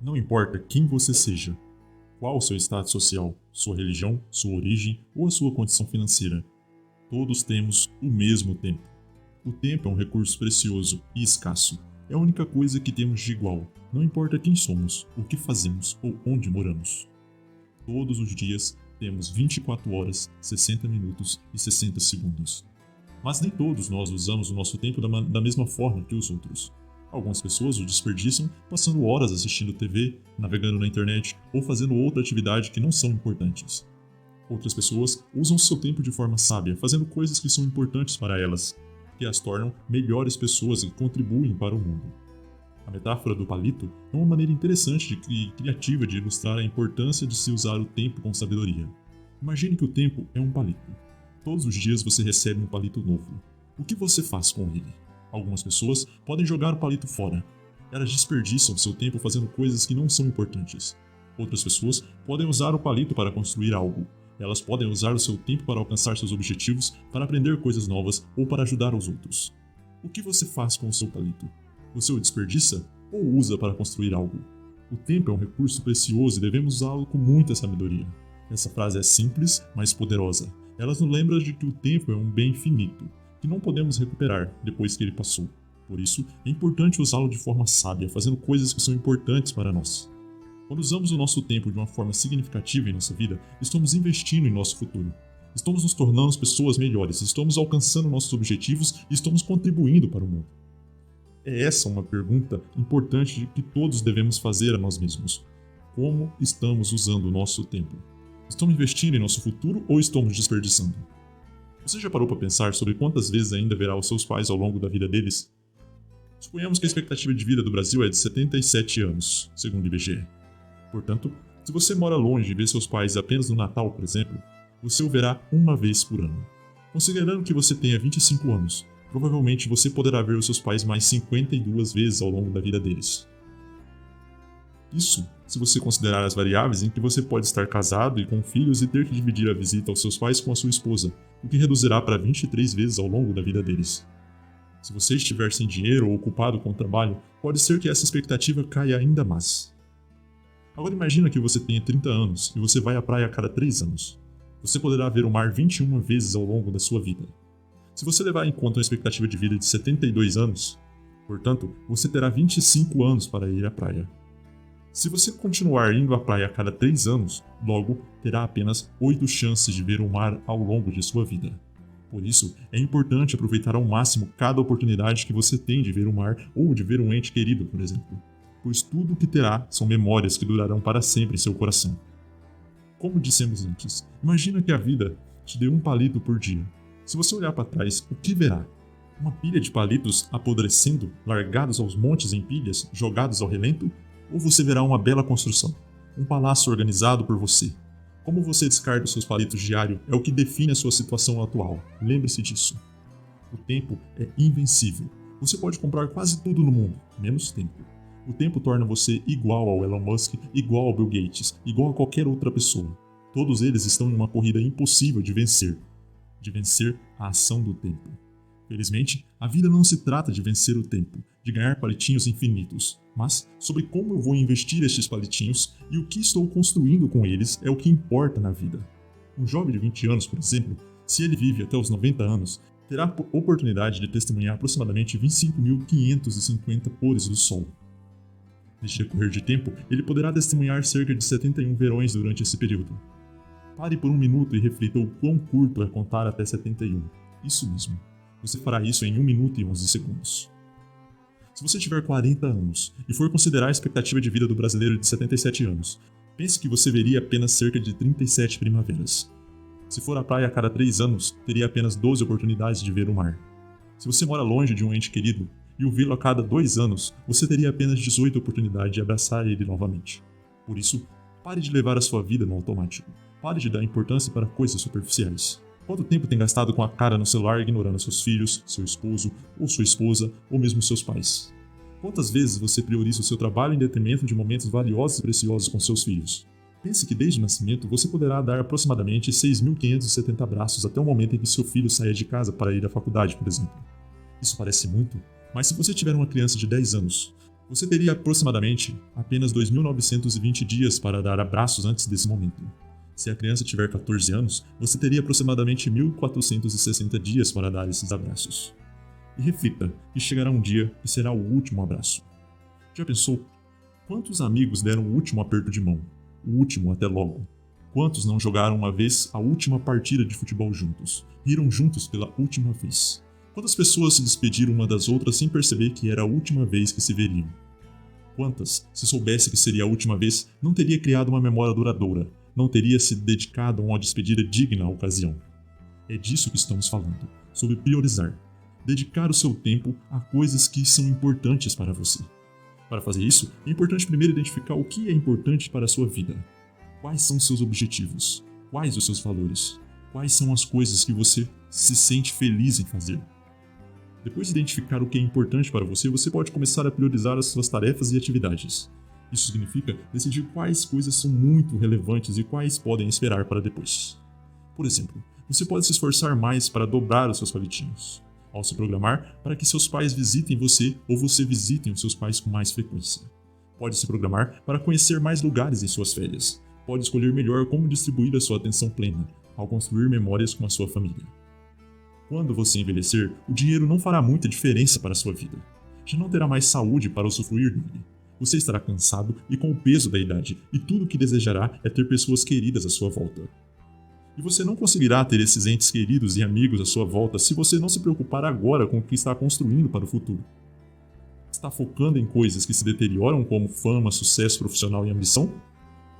Não importa quem você seja, qual o seu status social, sua religião, sua origem ou a sua condição financeira, todos temos o mesmo tempo. O tempo é um recurso precioso e escasso. É a única coisa que temos de igual, não importa quem somos, o que fazemos ou onde moramos. Todos os dias temos 24 horas, 60 minutos e 60 segundos. Mas nem todos nós usamos o nosso tempo da mesma forma que os outros. Algumas pessoas o desperdiçam passando horas assistindo TV, navegando na internet ou fazendo outra atividade que não são importantes. Outras pessoas usam seu tempo de forma sábia, fazendo coisas que são importantes para elas, que as tornam melhores pessoas e contribuem para o mundo. A metáfora do palito é uma maneira interessante e criativa de ilustrar a importância de se usar o tempo com sabedoria. Imagine que o tempo é um palito. Todos os dias você recebe um palito novo. O que você faz com ele? Algumas pessoas podem jogar o palito fora. Elas desperdiçam seu tempo fazendo coisas que não são importantes. Outras pessoas podem usar o palito para construir algo. Elas podem usar o seu tempo para alcançar seus objetivos, para aprender coisas novas ou para ajudar os outros. O que você faz com o seu palito? Você o desperdiça ou usa para construir algo? O tempo é um recurso precioso e devemos usá-lo com muita sabedoria. Essa frase é simples, mas poderosa. Ela nos lembra de que o tempo é um bem finito, que não podemos recuperar depois que ele passou. Por isso, é importante usá-lo de forma sábia, fazendo coisas que são importantes para nós. Quando usamos o nosso tempo de uma forma significativa em nossa vida, estamos investindo em nosso futuro. Estamos nos tornando pessoas melhores, estamos alcançando nossos objetivos e estamos contribuindo para o mundo. É essa uma pergunta importante que todos devemos fazer a nós mesmos. Como estamos usando o nosso tempo? Estamos investindo em nosso futuro ou estamos desperdiçando? Você já parou para pensar sobre quantas vezes ainda verá os seus pais ao longo da vida deles? Suponhamos que a expectativa de vida do Brasil é de 77 anos, segundo o IBGE. Portanto, se você mora longe e vê seus pais apenas no Natal, por exemplo, você o verá uma vez por ano. Considerando que você tenha 25 anos, provavelmente você poderá ver os seus pais mais 52 vezes ao longo da vida deles. Isso se você considerar as variáveis em que você pode estar casado e com filhos e ter que dividir a visita aos seus pais com a sua esposa, o que reduzirá para 23 vezes ao longo da vida deles. Se você estiver sem dinheiro ou ocupado com o trabalho, pode ser que essa expectativa caia ainda mais. Agora imagina que você tenha 30 anos e você vai à praia a cada 3 anos. Você poderá ver o mar 21 vezes ao longo da sua vida. Se você levar em conta uma expectativa de vida de 72 anos, portanto, você terá 25 anos para ir à praia. Se você continuar indo à praia a cada 3 anos, logo terá apenas 8 chances de ver o mar ao longo de sua vida. Por isso, é importante aproveitar ao máximo cada oportunidade que você tem de ver o mar ou de ver um ente querido, por exemplo. Pois tudo o que terá são memórias que durarão para sempre em seu coração. Como dissemos antes, imagina que a vida te dê um palito por dia. Se você olhar para trás, o que verá? Uma pilha de palitos apodrecendo, largados aos montes em pilhas, jogados ao relento? Ou você verá uma bela construção, um palácio organizado por você? Como você descarta os seus palitos diário é o que define a sua situação atual. Lembre-se disso. O tempo é invencível. Você pode comprar quase tudo no mundo, menos tempo. O tempo torna você igual ao Elon Musk, igual ao Bill Gates, igual a qualquer outra pessoa. Todos eles estão em uma corrida impossível de vencer a ação do tempo. Felizmente, a vida não se trata de vencer o tempo, de ganhar palitinhos infinitos, mas sobre como eu vou investir estes palitinhos e o que estou construindo com eles é o que importa na vida. Um jovem de 20 anos, por exemplo, se ele vive até os 90 anos, terá a oportunidade de testemunhar aproximadamente 25.550 pôres do sol. Neste decorrer de tempo, ele poderá testemunhar cerca de 71 verões durante esse período. Pare por um minuto e reflita o quão curto é contar até 71. Isso mesmo. Você fará isso em 1 minuto e 11 segundos. Se você tiver 40 anos e for considerar a expectativa de vida do brasileiro de 77 anos, pense que você veria apenas cerca de 37 primaveras. Se for à praia a cada 3 anos, teria apenas 12 oportunidades de ver o mar. Se você mora longe de um ente querido e o vê-lo a cada 2 anos, você teria apenas 18 oportunidades de abraçar ele novamente. Por isso, pare de levar a sua vida no automático. Pare de dar importância para coisas superficiais. Quanto tempo tem gastado com a cara no celular ignorando seus filhos, seu esposo ou sua esposa, ou mesmo seus pais? Quantas vezes você prioriza o seu trabalho em detrimento de momentos valiosos e preciosos com seus filhos? Pense que desde o nascimento você poderá dar aproximadamente 6.570 abraços até o momento em que seu filho saia de casa para ir à faculdade, por exemplo. Isso parece muito, mas se você tiver uma criança de 10 anos, Você teria aproximadamente apenas 2.920 dias para dar abraços antes desse momento. Se a criança tiver 14 anos, você teria aproximadamente 1.460 dias para dar esses abraços. E reflita que chegará um dia que será o último abraço. Já pensou? Quantos amigos deram o último aperto de mão? O último até logo. Quantos não jogaram uma vez a última partida de futebol juntos? Riram juntos pela última vez? Quantas pessoas se despediram uma das outras sem perceber que era a última vez que se veriam? Quantas, se soubesse que seria a última vez, não teria criado uma memória duradoura, não teria se dedicado a uma despedida digna à ocasião? É disso que estamos falando, sobre priorizar. Dedicar o seu tempo a coisas que são importantes para você. Para fazer isso, é importante primeiro identificar o que é importante para a sua vida. Quais são seus objetivos? Quais os seus valores? Quais são as coisas que você se sente feliz em fazer? Depois de identificar o que é importante para você, você pode começar a priorizar as suas tarefas e atividades. Isso significa decidir quais coisas são muito relevantes e quais podem esperar para depois. Por exemplo, você pode se esforçar mais para dobrar os seus palitinhos, ao se programar para que seus pais visitem você ou você visitem os seus pais com mais frequência. Pode se programar para conhecer mais lugares em suas férias. Pode escolher melhor como distribuir a sua atenção plena, ao construir memórias com a sua família. Quando você envelhecer, o dinheiro não fará muita diferença para a sua vida. Já não terá mais saúde para usufruir dele. Você estará cansado e com o peso da idade, e tudo o que desejará é ter pessoas queridas à sua volta. E você não conseguirá ter esses entes queridos e amigos à sua volta se você não se preocupar agora com o que está construindo para o futuro. Está focando em coisas que se deterioram como fama, sucesso profissional e ambição?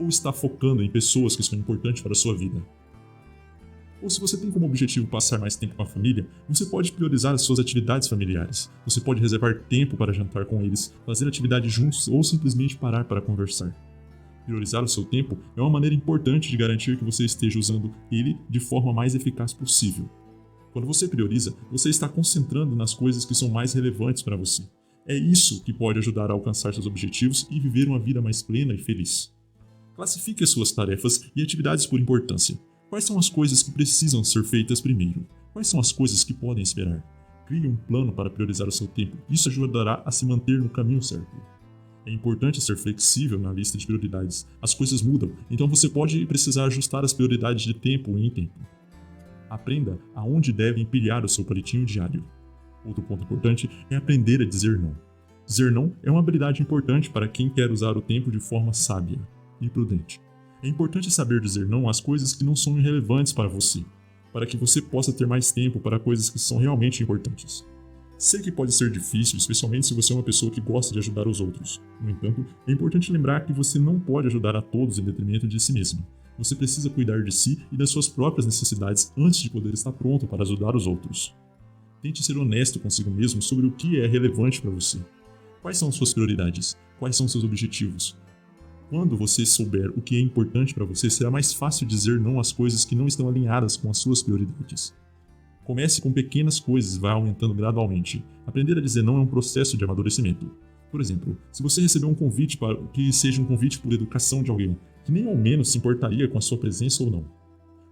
Ou está focando em pessoas que são importantes para a sua vida? Ou se você tem como objetivo passar mais tempo com a família, você pode priorizar as suas atividades familiares. Você pode reservar tempo para jantar com eles, fazer atividades juntos ou simplesmente parar para conversar. Priorizar o seu tempo é uma maneira importante de garantir que você esteja usando ele de forma mais eficaz possível. Quando você prioriza, você está concentrando nas coisas que são mais relevantes para você. É isso que pode ajudar a alcançar seus objetivos e viver uma vida mais plena e feliz. Classifique as suas tarefas e atividades por importância. Quais são as coisas que precisam ser feitas primeiro? Quais são as coisas que podem esperar? Crie um plano para priorizar o seu tempo. Isso ajudará a se manter no caminho certo. É importante ser flexível na lista de prioridades. As coisas mudam, então você pode precisar ajustar as prioridades de tempo em tempo. Aprenda aonde deve empilhar o seu palitinho diário. Outro ponto importante é aprender a dizer não. Dizer não é uma habilidade importante para quem quer usar o tempo de forma sábia e prudente. É importante saber dizer não às coisas que não são irrelevantes para você, para que você possa ter mais tempo para coisas que são realmente importantes. Sei que pode ser difícil, especialmente se você é uma pessoa que gosta de ajudar os outros. No entanto, é importante lembrar que você não pode ajudar a todos em detrimento de si mesmo. Você precisa cuidar de si e das suas próprias necessidades antes de poder estar pronto para ajudar os outros. Tente ser honesto consigo mesmo sobre o que é relevante para você. Quais são suas prioridades? Quais são seus objetivos? Quando você souber o que é importante para você, será mais fácil dizer não às coisas que não estão alinhadas com as suas prioridades. Comece com pequenas coisas e vá aumentando gradualmente. Aprender a dizer não é um processo de amadurecimento. Por exemplo, se você receber um convite para que seja um convite por educação de alguém, que nem ao menos se importaria com a sua presença ou não.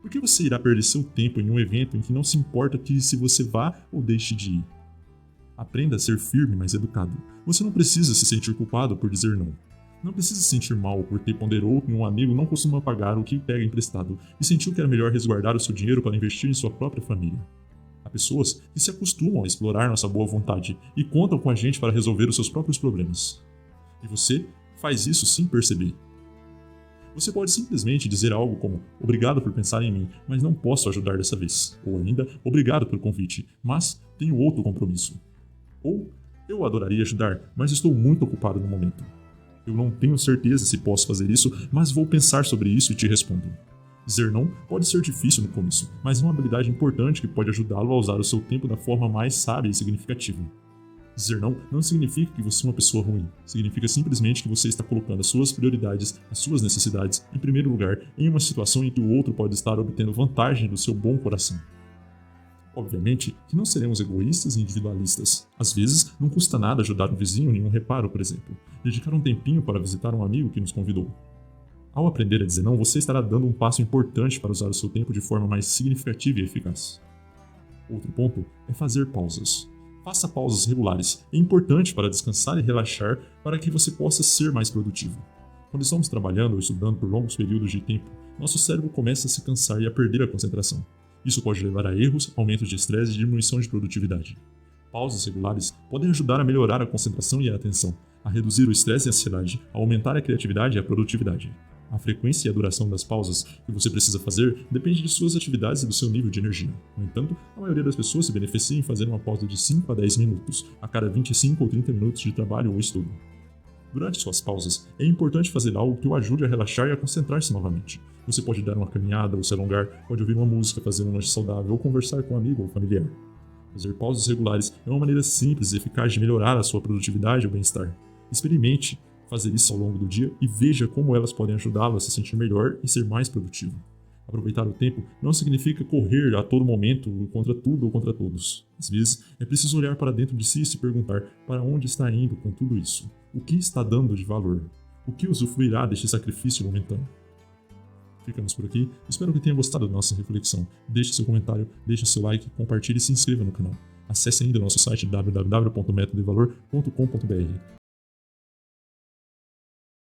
Por que você irá perder seu tempo em um evento em que não se importa que se você vá ou deixe de ir? Aprenda a ser firme, mas educado. Você não precisa se sentir culpado por dizer não. Não precisa se sentir mal porque ponderou que um amigo não costuma pagar o que pega emprestado e sentiu que era melhor resguardar o seu dinheiro para investir em sua própria família. Há pessoas que se acostumam a explorar nossa boa vontade e contam com a gente para resolver os seus próprios problemas. E você faz isso sem perceber. Você pode simplesmente dizer algo como "Obrigado por pensar em mim, mas não posso ajudar dessa vez", ou ainda "Obrigado pelo convite, mas tenho outro compromisso", ou "Eu adoraria ajudar, mas estou muito ocupado no momento. Eu não tenho certeza se posso fazer isso, mas vou pensar sobre isso e te respondo." Dizer não pode ser difícil no começo, mas é uma habilidade importante que pode ajudá-lo a usar o seu tempo da forma mais sábia e significativa. Dizer não significa que você é uma pessoa ruim. Significa simplesmente que você está colocando as suas prioridades, as suas necessidades, em primeiro lugar, em uma situação em que o outro pode estar obtendo vantagem do seu bom coração. Obviamente que não seremos egoístas e individualistas. Às vezes, não custa nada ajudar um vizinho em um reparo, por exemplo. Dedicar um tempinho para visitar um amigo que nos convidou. Ao aprender a dizer não, você estará dando um passo importante para usar o seu tempo de forma mais significativa e eficaz. Outro ponto é fazer pausas. Faça pausas regulares. É importante para descansar e relaxar para que você possa ser mais produtivo. Quando estamos trabalhando ou estudando por longos períodos de tempo, nosso cérebro começa a se cansar e a perder a concentração. Isso pode levar a erros, aumento de estresse e diminuição de produtividade. Pausas regulares podem ajudar a melhorar a concentração e a atenção, a reduzir o estresse e a ansiedade, a aumentar a criatividade e a produtividade. A frequência e a duração das pausas que você precisa fazer depende de suas atividades e do seu nível de energia. No entanto, a maioria das pessoas se beneficia em fazer uma pausa de 5 a 10 minutos, a cada 25 ou 30 minutos de trabalho ou estudo. Durante suas pausas, é importante fazer algo que o ajude a relaxar e a concentrar-se novamente. Você pode dar uma caminhada ou se alongar, pode ouvir uma música, fazer um lanche saudável ou conversar com um amigo ou familiar. Fazer pausas regulares é uma maneira simples e eficaz de melhorar a sua produtividade e o bem-estar. Experimente fazer isso ao longo do dia e veja como elas podem ajudá-lo a se sentir melhor e ser mais produtivo. Aproveitar o tempo não significa correr a todo momento contra tudo ou contra todos. Às vezes, é preciso olhar para dentro de si e se perguntar para onde está indo com tudo isso. O que está dando de valor? O que usufruirá deste sacrifício momentâneo? Ficamos por aqui. Espero que tenha gostado da nossa reflexão. Deixe seu comentário, deixe seu like, compartilhe e se inscreva no canal. Acesse ainda o nosso site www.metododevalor.com.br.